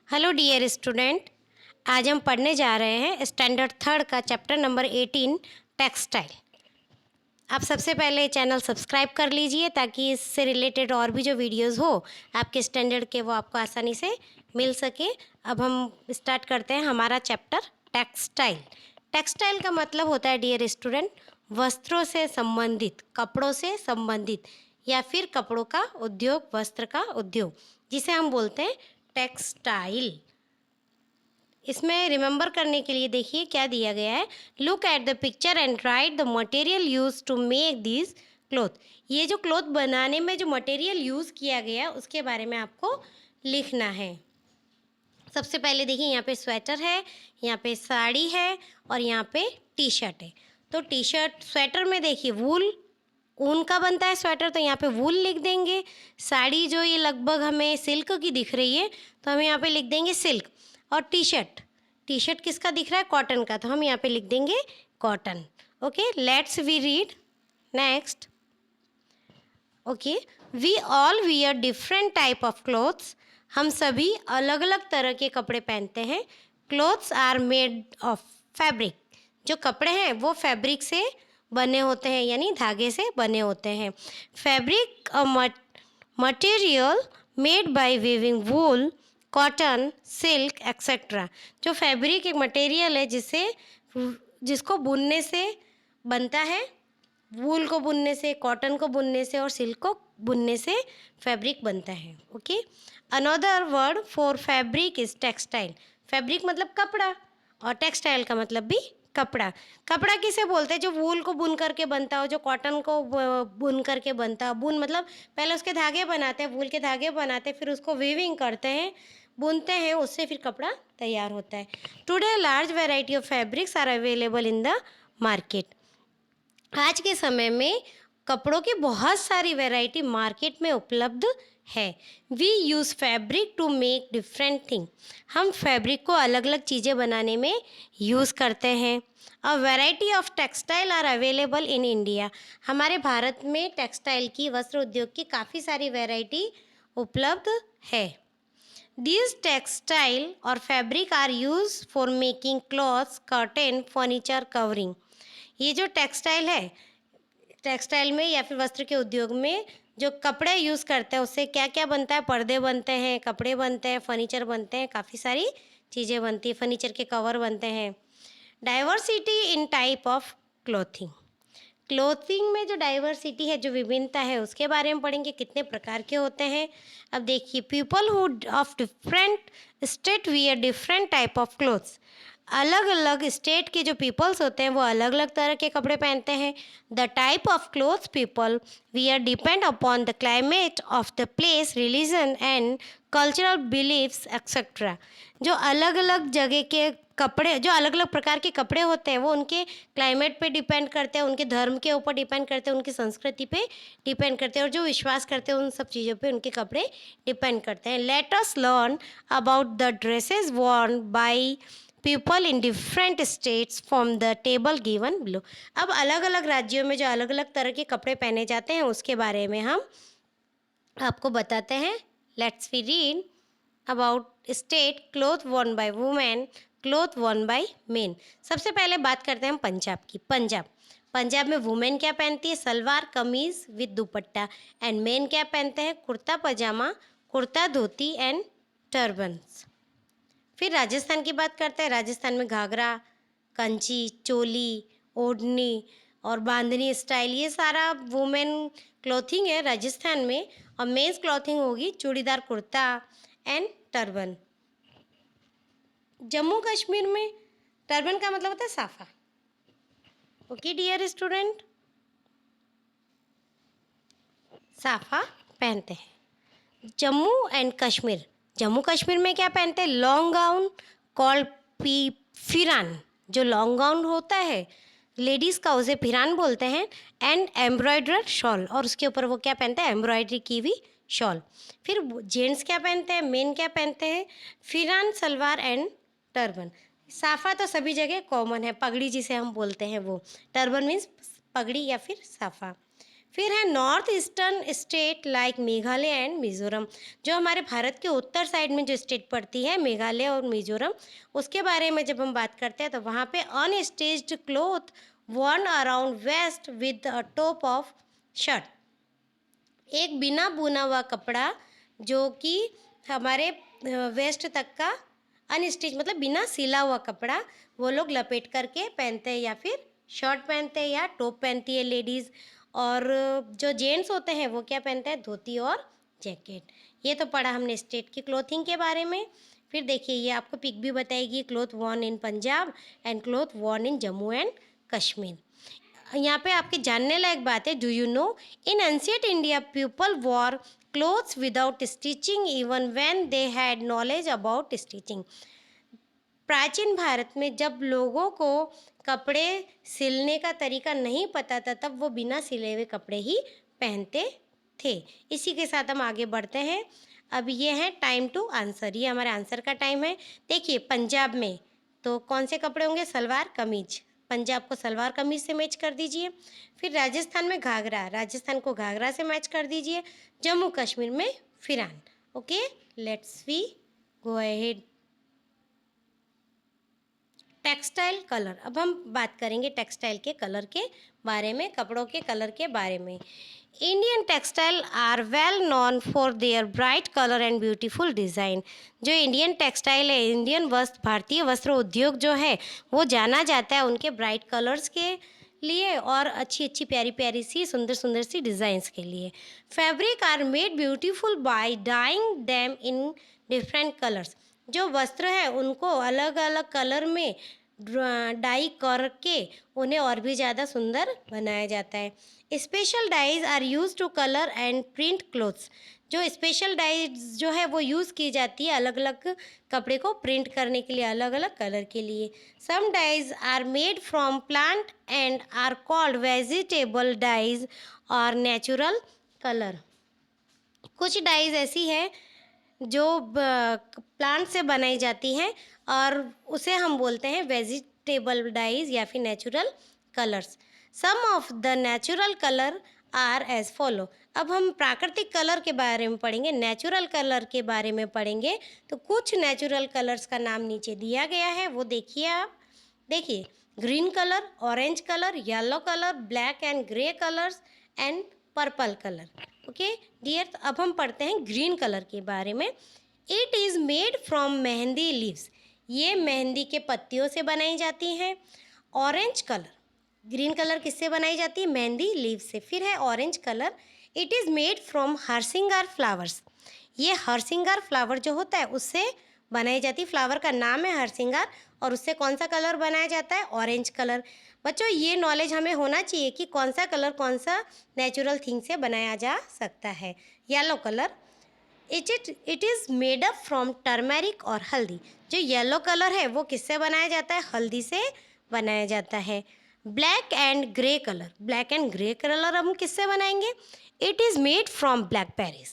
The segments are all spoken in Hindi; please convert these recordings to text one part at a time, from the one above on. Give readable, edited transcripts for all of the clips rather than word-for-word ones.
Hello dear student. आज हम पढ़ने जा रहे हैं स्टैंडर्ड थर्ड का चैप्टर नंबर 18 टेक्सटाइल। आप सबसे पहले चैनल सब्सक्राइब कर लीजिए ताकि इससे रिलेटेड और भी जो वीडियोस हो आपके स्टैंडर्ड के वो आपको आसानी से मिल सके। अब हम स्टार्ट करते हैं हमारा चैप्टर टेक्सटाइल। टेक्सटाइल का मतलब होता है डियर स्टूडेंट वस्त्रों से संबंधित, कपड़ों से संबंधित या फिर कपड़ों का उद्योग, वस्त्र का उद्योग, जिसे हम बोलते हैं टेक्सटाइल। इसमें रिमेंबर करने के लिए देखिए क्या दिया गया है। Look at the picture and write the material use to make this cloth. ये जो क्लोथ बनाने में जो मटेरियल यूज़ किया गया उसके बारे में आपको लिखना है। सबसे पहले देखिए यहाँ पे स्वेटर है, यहाँ पे साड़ी है और यहाँ पे टी शर्ट है। तो टी शर्ट स्वेटर में देखिए वूल, ऊन का बनता है स्वेटर, तो यहाँ पे वूल लिख देंगे। साड़ी जो ये लगभग हमें सिल्क की दिख रही है तो हम यहाँ पे लिख देंगे सिल्क। और टी शर्ट किसका दिख रहा है? कॉटन का, तो हम यहाँ पे लिख देंगे cotton. Okay, let's we read next. Okay, we all wear different type of clothes. हम सभी अलग अलग तरह के कपड़े पहनते हैं। Clothes are made of fabric. जो कपड़े हैं वो फैब्रिक से बने होते हैं, यानी धागे से बने होते हैं। Fabric a material made by weaving wool, cotton, silk etcetera. जो फैब्रिक एक मटेरियल है जिसको बुनने से बनता है। वूल को बुनने से, कॉटन को बुनने से और सिल्क को बुनने से फैब्रिक बनता है। Okay, another word for fabric is textile. Fabric मतलब कपड़ा और टेक्सटाइल का मतलब भी कपड़ा। कपड़ा किसे बोलते हैं? जो वूल को बुन करके बनता हो, जो कॉटन को बुन करके बनता हो। बुन मतलब पहले उसके धागे बनाते हैं, वूल के धागे बनाते हैं, फिर उसको वीविंग करते हैं, बुनते हैं, उससे फिर कपड़ा तैयार होता है। Today large variety of fabrics are available in the market. आज के समय में कपड़ों की बहुत सारी वैरायटी मार्केट में उपलब्ध है। We use fabric to make different thing. हम फैब्रिक को अलग अलग चीज़ें बनाने में यूज़ करते हैं। A variety of textile are available in India. हमारे भारत में टेक्सटाइल की, वस्त्र उद्योग की काफ़ी सारी वैरायटी उपलब्ध है। These textile और fabric are use for making clothes, curtain, furniture, covering. ये जो टेक्सटाइल है, टेक्सटाइल में या फिर वस्त्र के उद्योग में जो कपड़े यूज़ करते हैं उससे क्या क्या बनता है? पर्दे बनते हैं, कपड़े बनते हैं, फर्नीचर बनते हैं, काफ़ी सारी चीज़ें बनती हैं। फर्नीचर के कवर बनते हैं। Diversity in type of clothing. Clothing में जो डाइवर्सिटी है, जो विभिन्नता है, उसके बारे में पढ़ेंगे। कितने प्रकार के होते हैं? अब देखिए, people who of different state wear different type of clothes. अलग अलग स्टेट के जो पीपल्स होते हैं वो अलग अलग तरह के कपड़े पहनते हैं। The type of clothes people wear depend upon the climate of the place, religion and cultural believes etcetera. जो अलग अलग जगह के कपड़े, जो अलग अलग प्रकार के कपड़े होते हैं वो उनके क्लाइमेट पे डिपेंड करते हैं, उनके धर्म के ऊपर डिपेंड करते हैं, उनकी संस्कृति पे डिपेंड करते हैं, और जो विश्वास करते हैं उन सब चीज़ों पे उनके कपड़े डिपेंड करते हैं। Let us learn about the dresses worn by people in different states from the table given below. अब अलग अलग राज्यों में जो अलग अलग तरह के कपड़े पहने जाते हैं उसके बारे में हम आपको बताते हैं। Let's we read about state cloth worn by women, cloth worn by men. सबसे पहले बात करते हैं हम पंजाब की। पंजाब में वुमेन क्या पहनती है? Salwar kameez with dupatta. And main क्या पहनते हैं? कुर्ता पजामा, कुर्ता धोती एंड टर्बन्स। फिर राजस्थान की बात करते हैं। राजस्थान में घाघरा, कंची, चोली, ओढ़नी और बांधनी स्टाइल, ये सारा वुमेन क्लॉथिंग है राजस्थान में। और मेंस क्लॉथिंग होगी चूड़ीदार कुर्ता एंड टर्बन। जम्मू कश्मीर में टर्बन का मतलब होता है साफा। ओके डियर स्टूडेंट, साफा पहनते हैं। जम्मू कश्मीर में क्या पहनते हैं? Long gown called pheran. जो लॉन्ग गाउन होता है लेडीज़ का उसे फिरान बोलते हैं। एंड एम्ब्रॉयडर्ड शॉल, और उसके ऊपर वो क्या पहनते हैं? एम्ब्रॉयडरी की हुई शॉल। फिर जेंट्स क्या पहनते हैं? मेन क्या पहनते हैं? फिरान, सलवार एंड टर्बन। साफा तो सभी जगह कॉमन है, पगड़ी जिसे हम बोलते हैं वो। टर्बन मीन्स पगड़ी या फिर साफा। फिर है north eastern state like Meghalaya and Mizoram, जो हमारे भारत के उत्तर साइड में जो स्टेट पड़ती है मेघालय और मिजोरम, उसके बारे में जब हम बात करते हैं तो वहाँ पे unstitched cloth worn around waist with a top of shirt, एक बिना बुना हुआ कपड़ा जो कि हमारे वेस्ट तक का अनस्टिच मतलब बिना सिला हुआ कपड़ा वो लोग लपेट करके पहनते हैं, या फिर शर्ट पहनते हैं या टॉप पहनती है लेडीज़, और जो जेंट्स होते हैं वो क्या पहनते हैं, धोती और जैकेट। ये तो पढ़ा हमने स्टेट की क्लोथिंग के बारे में। फिर देखिए ये आपको पिक भी बताएगी, cloth worn in Punjab and cloth worn in Jammu and Kashmir. यहाँ पे आपके जानने लायक बात है, do you know in ancient India people wore clothes without stitching even when they had knowledge about stitching. प्राचीन भारत में जब लोगों को कपड़े सिलने का तरीका नहीं पता था तब वो बिना सिले हुए कपड़े ही पहनते थे। इसी के साथ हम आगे बढ़ते हैं। अब ये है टाइम टू आंसर, ये हमारे आंसर का टाइम है। देखिए पंजाब में तो कौन से कपड़े होंगे, सलवार कमीज, पंजाब को सलवार कमीज से मैच कर दीजिए। फिर राजस्थान में घाघरा, राजस्थान को घाघरा से मैच कर दीजिए। जम्मू कश्मीर में pheran. Okay, let's we go ahead. Textile colour, अब हम बात करेंगे टेक्सटाइल के कलर के बारे में, कपड़ों के कलर के बारे में। Indian textile are well known for their bright colour and beautiful design. जो इंडियन टेक्सटाइल है, इंडियन वस्त्र, भारतीय वस्त्र उद्योग जो है वो जाना जाता है उनके ब्राइट कलर्स के लिए और अच्छी अच्छी प्यारी प्यारी सी सुंदर सुंदर सी डिज़ाइंस के लिए। Fabric are made beautiful by dyeing them in different colours. जो वस्त्र है उनको अलग अलग कलर में डाई करके उन्हें और भी ज़्यादा सुंदर बनाया जाता है। Special dyes are use to colour and print clothes. जो स्पेशल डाइज जो है वो यूज़ की जाती है अलग अलग कपड़े को प्रिंट करने के लिए, अलग अलग कलर के लिए। Some dyes are made from plant and are called vegetable dyes और नेचुरल कलर। कुछ डाइज ऐसी है जो प्लांट से बनाई जाती हैं और उसे हम बोलते हैं वेजिटेबल डाइज या फिर natural colours. Some of the natural colour are as follow. अब हम प्राकृतिक कलर के बारे में पढ़ेंगे, नेचुरल कलर के बारे में पढ़ेंगे। तो कुछ नेचुरल कलर्स का नाम नीचे दिया गया है, वो देखिए आप। देखिए green colour, orange colour, yellow colour, black and grey colours and purple colour. Okay dear, अब हम पढ़ते हैं ग्रीन कलर के बारे में। It is made from mehndi leaves. ये मेहंदी के पत्तियों से बनाई जाती हैं। ऑरेंज कलर, ग्रीन कलर किससे बनाई जाती है, मेहंदी लीव्स से। फिर है orange colour, it is made from हरसिंगार फ्लावर्स। ये हरसिंगार फ्लावर जो होता है उससे बनाई जाती है। फ्लावर का नाम है हरसिंगार और उससे कौन सा कलर बनाया जाता है, ऑरेंज कलर। बच्चों ये नॉलेज हमें होना चाहिए कि कौन सा कलर कौन सा नेचुरल थिंग से बनाया जा सकता है। Yellow colour, it is made up from turmeric और हल्दी। जो येलो कलर है वो किससे बनाया जाता है, हल्दी से बनाया जाता है। Black and grey colour, black and grey colour हम किससे बनाएंगे, it is made from blackberries.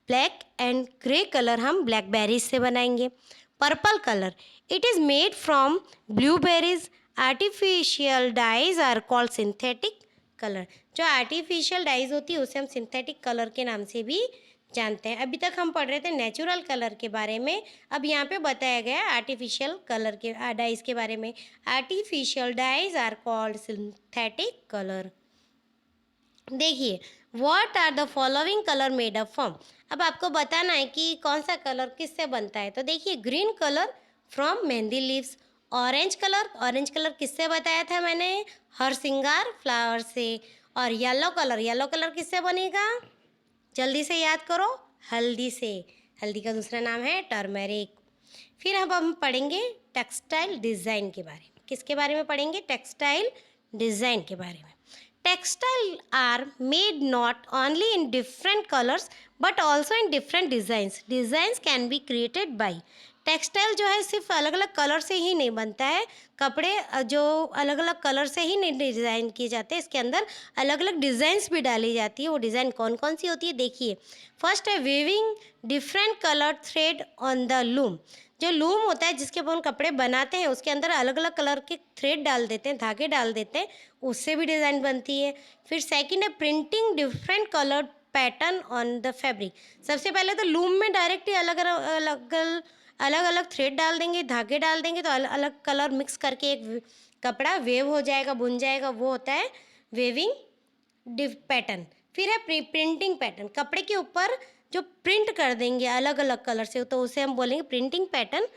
Black and grey colour हम ब्लैकबेरीज से बनाएंगे। Purple colour, it is made from blueberries. Artificial dyes are called synthetic colour. जो आर्टिफिशियल डाइज होती है उसे हम सिंथेटिक कलर के नाम से भी जानते हैं। अभी तक हम पढ़ रहे थे नेचुरल कलर के बारे में, अब यहाँ पे बताया गया आर्टिफिशियल कलर के डाइज के बारे में। Artificial dyes are called synthetic colour. देखिए what are the following colour made up from. अब आपको बताना है कि कौन सा कलर किससे बनता है। तो देखिए green colour from mehndi leaves. Orange colour किससे बताया था मैंने, हरसिंगार फ्लावर से। और येलो कलर किससे बनेगा, जल्दी से याद करो, हल्दी से। हल्दी का दूसरा नाम है टर्मेरिक। फिर अब हम पढ़ेंगे टेक्सटाइल डिज़ाइन के बारे में। किसके बारे में पढ़ेंगे, टेक्सटाइल डिज़ाइन के बारे में। Textile are made not only in different colours but also in different designs. Designs can be created by. Textile जो है सिर्फ अलग अलग कलर से ही नहीं बनता है, कपड़े जो अलग अलग कलर से ही नहीं डिज़ाइन किए जाते हैं, इसके अंदर अलग अलग डिज़ाइंस भी डाली जाती है। वो डिज़ाइन कौन कौन सी होती है देखिए। फर्स्ट है weaving different colour thread on the loom. जो लूम होता है जिसके ऊपर हम कपड़े बनाते हैं, उसके अंदर अलग अलग कलर के थ्रेड डाल देते हैं, धागे डाल देते हैं, उससे भी डिज़ाइन बनती है। फिर सेकंड है printing different colour pattern on the fabric. सबसे पहले तो लूम में डायरेक्ट ही अलग अलग थ्रेड डाल देंगे, धागे डाल देंगे, तो अलग अलग कलर मिक्स करके एक कपड़ा वेव हो जाएगा, बुन जाएगा, वो होता है वेविंग पैटर्न। फिर है प्रिंटिंग पैटर्न, कपड़े के ऊपर जो प्रिंट कर देंगे अलग अलग कलर से, तो उसे हम बोलेंगे प्रिंटिंग पैटर्न।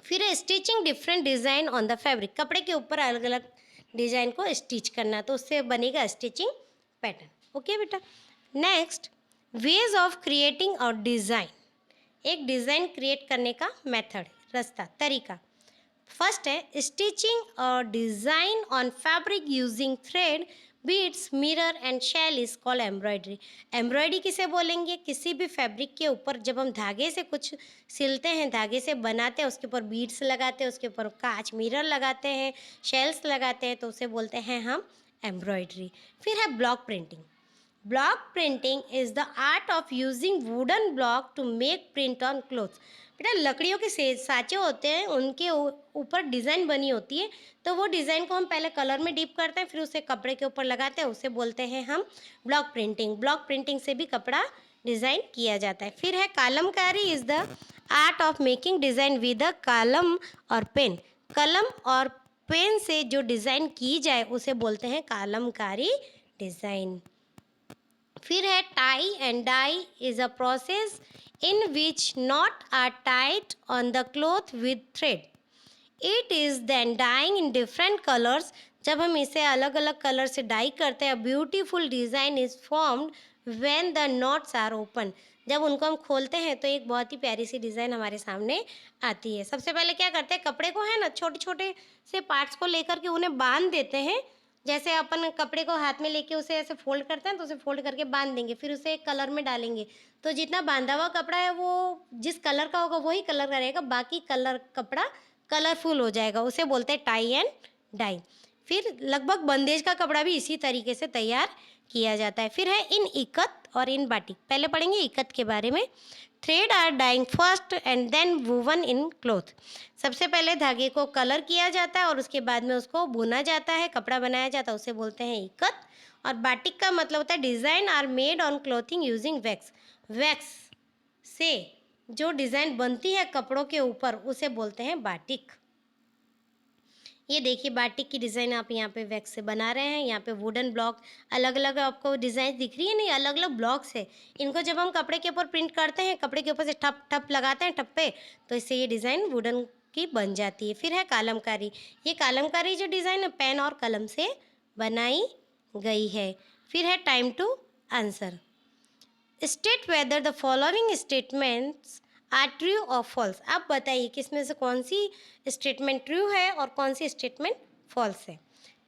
फिर है stitching different design on the fabric, कपड़े के ऊपर अलग अलग डिज़ाइन को स्टिच करना, तो उससे बनेगा स्टिचिंग पैटर्न। ओके बेटा। नेक्स्ट, वेज ऑफ क्रिएटिंग और डिज़ाइन। एक डिज़ाइन क्रिएट करने का मेथड, रास्ता, तरीका। फर्स्ट है स्टिचिंग और design on fabric using thread, beads, mirror and shell is called embroidery. Embroidery किसे बोलेंगे? किसी भी फैब्रिक के ऊपर जब हम धागे से कुछ सिलते हैं, धागे से बनाते हैं, उसके ऊपर बीड्स लगाते हैं, उसके ऊपर कांच मिरर लगाते हैं, शेल्स लगाते हैं, तो उसे बोलते हैं हम एम्ब्रॉयडरी। फिर है block printing. Block printing is the art of using wooden block to make print on cloth. बेटा लकड़ियों के साँचे होते हैं, उनके ऊपर डिज़ाइन बनी होती है, तो वो डिज़ाइन को हम पहले कलर में डीप करते हैं, फिर उसे कपड़े के ऊपर लगाते हैं, उसे बोलते हैं हम ब्लॉक प्रिंटिंग। ब्लॉक प्रिंटिंग से भी कपड़ा डिज़ाइन किया जाता है। फिर है Kalamkari is the art of making design with a कलम और पेन। कलम और पेन से जो डिज़ाइन की जाए उसे बोलते हैं कालमकारी डिज़ाइन। फिर है tie and dye is a process in which knot are tied on the cloth with thread. It is then dyeing in different colours. जब हम इसे अलग अलग कलर से डाई करते हैं, beautiful design is formed when the knots are open. जब उनको हम खोलते हैं तो एक बहुत ही प्यारी सी डिज़ाइन हमारे सामने आती है। सबसे पहले क्या करते हैं, कपड़े को है ना छोटे छोटे से पार्ट्स को लेकर के उन्हें बांध देते हैं। जैसे अपन कपड़े को हाथ में लेके उसे ऐसे फोल्ड करते हैं, तो उसे फोल्ड करके बांध देंगे, फिर उसे एक कलर में डालेंगे, तो जितना बांधा हुआ कपड़ा है वो जिस कलर का होगा वही कलर का रहेगा, बाकी कलर कपड़ा कलरफुल हो जाएगा, उसे बोलते हैं टाई एंड डाई। फिर लगभग बंदेज का कपड़ा भी इसी तरीके से तैयार किया जाता है। फिर है इन इकत और इन बाटिक। पहले पढ़ेंगे इकत के बारे में। Thread are dyeing first and then woven in cloth. सबसे पहले धागे को कलर किया जाता है और उसके बाद में उसको बुना जाता है, कपड़ा बनाया जाता है, उसे बोलते हैं इकत। और बाटिक का मतलब होता है design are made on clothing using wax. Wax से जो डिज़ाइन बनती है कपड़ों के ऊपर उसे बोलते हैं बाटिक। ये देखिए बाटिक की डिज़ाइन आप यहाँ पे वैक्स से बना रहे हैं। यहाँ पे वुडन ब्लॉक अलग अलग आपको डिज़ाइन दिख रही है, नहीं अलग अलग ब्लॉक्स है। इनको जब हम कपड़े के ऊपर प्रिंट करते हैं, कपड़े के ऊपर से ठप ठप लगाते हैं ठप्पे, तो इससे ये डिज़ाइन वुडन की बन जाती है। फिर है कालमकारी। ये कालमकारी जो डिज़ाइन है पेन और कलम से बनाई गई है। फिर है time to answer. State whether the following statements are true और फॉल्स। आप बताइए कि इसमें से कौन सी स्टेटमेंट ट्रू है और कौन सी स्टेटमेंट फॉल्स है।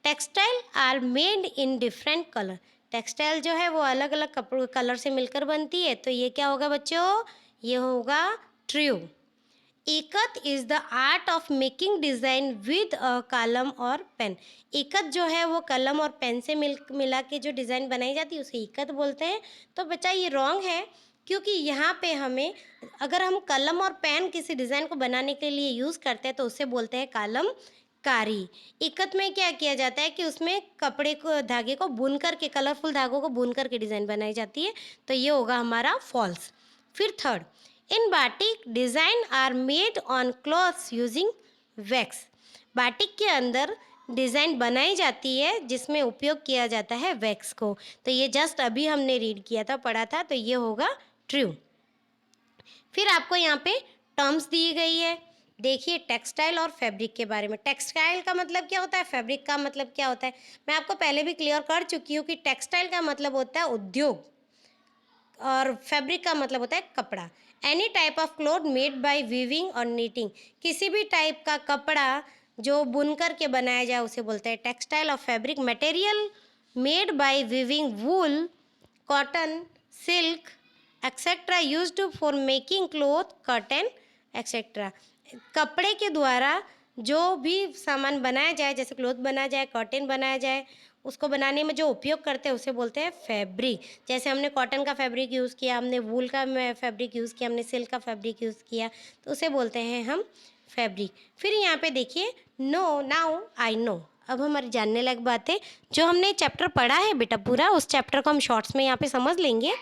Textile are made in different colour. Textile जो है वो अलग अलग कपड़ों कलर से मिलकर बनती है, तो ये क्या होगा बच्चों, ये होगा true. Ikat is the art of making design with a कलम और पेन। इकत जो है वो कलम और पेन से मिला के जो डिज़ाइन बनाई जाती है उसे इकत बोलते हैं। तो बच्चा ये रॉन्ग है, क्योंकि यहाँ पे हमें अगर हम कलम और पेन किसी डिज़ाइन को बनाने के लिए यूज़ करते हैं तो उसे बोलते हैं कालमकारी। इकत में क्या किया जाता है कि उसमें कपड़े को धागे को बुन करके, कलरफुल धागों को बुन करके डिज़ाइन बनाई जाती है, तो ये होगा हमारा फॉल्स। फिर third, in batik design are made on clothes using wax. Batik के अंदर डिज़ाइन बनाई जाती है जिसमें उपयोग किया जाता है वैक्स को। तो ये जस्ट अभी हमने रीड किया था, पढ़ा था, तो ये होगा ट्रू। फिर आपको यहाँ पे टर्म्स दी गई है। देखिए टेक्सटाइल और फैब्रिक के बारे में। टेक्सटाइल का मतलब क्या होता है, फैब्रिक का मतलब क्या होता है, मैं आपको पहले भी क्लियर कर चुकी हूँ कि टेक्सटाइल का मतलब होता है उद्योग और फैब्रिक का मतलब होता है कपड़ा। Any type of cloth made by weaving और नीटिंग। किसी भी टाइप का कपड़ा जो बुनकर के बनाया जाए उसे बोलते हैं टेक्सटाइल और fabric. Material made by weaving wool, cotton, silk, etcetera used for making cloth, curtain etcetera. कपड़े के द्वारा जो भी सामान बनाया जाए, जैसे क्लॉथ बनाया जाए, कर्टेन बनाया जाए, उसको बनाने में जो उपयोग करते हैं उसे बोलते हैं फैब्रिक। जैसे हमने कॉटन का फैब्रिक यूज़ किया, हमने वूल का फैब्रिक यूज़ किया, हमने सिल्क का फैब्रिक यूज़ किया, तो उसे बोलते हैं हम फैब्रिक। फिर यहाँ पे देखिए नो, नाउ आई नो। अब हमारी जानने लायक बात है, जो हमने चैप्टर पढ़ा है बेटा पूरा, उस चैप्टर को हम शॉर्ट्स में यहाँ पे समझ लेंगे।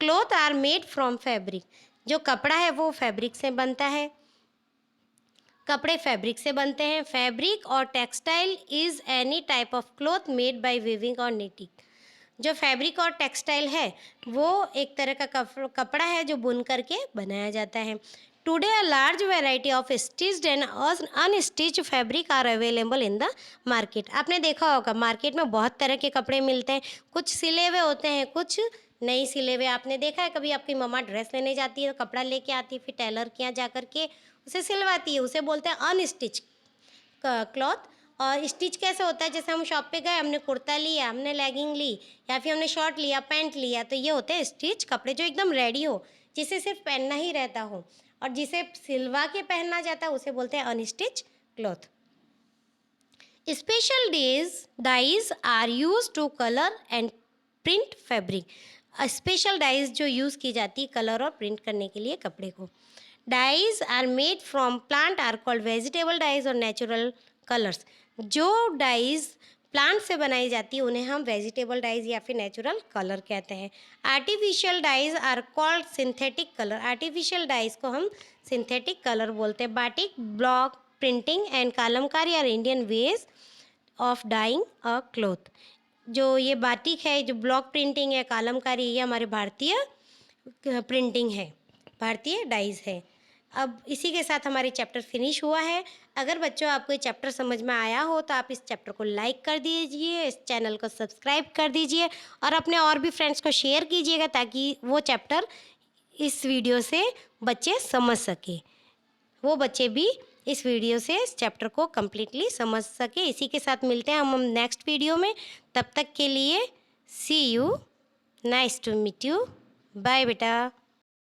Cloth are made from fabric. जो कपड़ा है वो फैब्रिक से बनता है, कपड़े फैब्रिक से बनते हैं। फैब्रिक और textile is any type of cloth made by weaving और नीटिंग। जो फैब्रिक और टेक्सटाइल है वो एक तरह का कपड़ा है जो बुन करके बनाया जाता है। Today a large variety of stitched and unstitched fabric are available in the market. आपने देखा होगा मार्केट में बहुत तरह के कपड़े मिलते हैं, कुछ सिले हुए होते हैं, कुछ नहीं सिले हुए। आपने देखा है कभी आपकी मम्मा ड्रेस लेने जाती है तो कपड़ा लेके आती है, फिर टेलर के यहाँ जा करके उसे सिलवाती है, उसे बोलते हैं अनस्टिच क्लॉथ। और स्टिच कैसे होता है, जैसे हम शॉप पे गए, हमने कुर्ता लिया, हमने लेगिंग ली, या फिर हमने शॉर्ट लिया, पैंट लिया, तो ये होते हैं स्टिच कपड़े, जो एकदम रेडी हो, जिसे सिर्फ पहनना ही रहता हो। और जिसे सिलवा के पहनना जाता है उसे बोलते हैं unstitch cloth. Special dyes are use to colour and print fabric. Special dyes जो यूज़ की जाती है कलर और प्रिंट करने के लिए कपड़े को। Dyes are made from plant are called vegetable dyes और नेचुरल कलर्स। जो डाइज प्लांट से बनाई जाती है उन्हें हम वेजिटेबल डाइज या फिर नेचुरल कलर कहते हैं। Artificial dyes are called synthetic colour. Artificial dyes को हम सिंथेटिक कलर बोलते हैं। Batik, block printing and Kalamkari are Indian ways of dyeing a cloth. जो ये बाटिक है, जो ब्लॉक प्रिंटिंग है, कालमकारी, ये हमारे भारतीय प्रिंटिंग है, भारतीय डाइज है। अब इसी के साथ हमारे चैप्टर फिनिश हुआ है। अगर बच्चों आपको ये चैप्टर समझ में आया हो तो आप इस चैप्टर को लाइक कर दीजिए, इस चैनल को सब्सक्राइब कर दीजिए और अपने और भी फ्रेंड्स को शेयर कीजिएगा ताकि वो चैप्टर इस वीडियो से बच्चे समझ सके, वो बच्चे भी इस वीडियो से इस चैप्टर को कम्प्लीटली समझ सके। इसी के साथ मिलते हैं हम नेक्स्ट वीडियो में। तब तक के लिए see you, nice to meet you, bye बेटा।